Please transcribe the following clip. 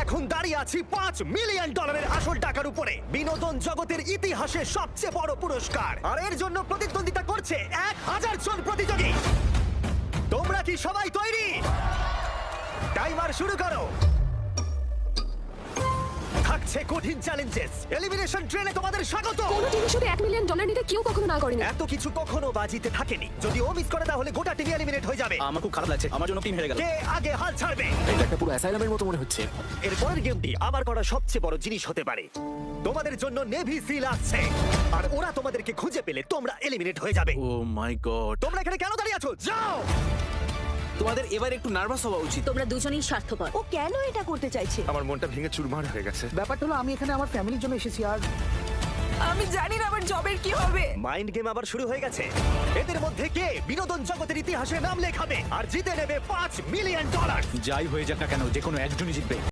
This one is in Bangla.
এখন দাঁড়িয়ে আছি $5 মিলিয়ন আসল টাকার উপরে, বিনোদন জগতের ইতিহাসে সবচেয়ে বড় পুরস্কার। আর এর জন্য প্রতিদ্বন্দ্বিতা করছে 1000 জন প্রতিযোগী। তোমরা কি সবাই তৈরি? টাইমার শুরু করো। থাকছে কঠিন চ্যালেঞ্জেস, এলিমিনেশন ট্রেনে তোমাদের স্বাগত। কোনো টিভি শোতে $1 মিলিয়ন নিতে কেউ কখনো না করেনি। এত কিছু কখনো বাজিতে থাকেনি। যদি ও মিস করে তাহলে গোটা টিম এলিমিনেট হয়ে যাবে। আমার খুব খারাপ লাগছে, আমার জন্য টিম হেরে গেল। কে আগে হাল ছাড়বে? এটা একটা পুরো অ্যাসাইলামের মতো মনে হচ্ছে। এর পরের গেমটি আমার করা সবচেয়ে বড় জিনিস হতে পারে। তোমাদের জন্য নেভি সিল আসছে, আর ওরা তোমাদেরকে খুঁজে পেলে তোমরা এলিমিনেট হয়ে যাবে। ও মাই গড, তোমরা এখানে কেন দাঁড়িয়ে আছো? যাও! তোমাদের এবার একটু নার্ভাস হওয়া উচিত। তোমরা দুজনেই স্বার্থপর। ও কেন এটা করতে চাইছে? আমার মনটা ভেঙে চুরমার হয়ে গেছে। ব্যাপারটা হলো আমি এখানে আমার ফ্যামিলির জন্য এসেছি আর আমি জানি না আমার জবের কি হবে। মাইন্ড গেম আবার শুরু হয়ে গেছে। এদের মধ্যে কে বিনোদন জগতের ইতিহাসে নাম লেখাবে আর জিতে নেবে $5 মিলিয়ন? যাই হয়ে যাক না কেন, যে কোনো একজনই জিতবে।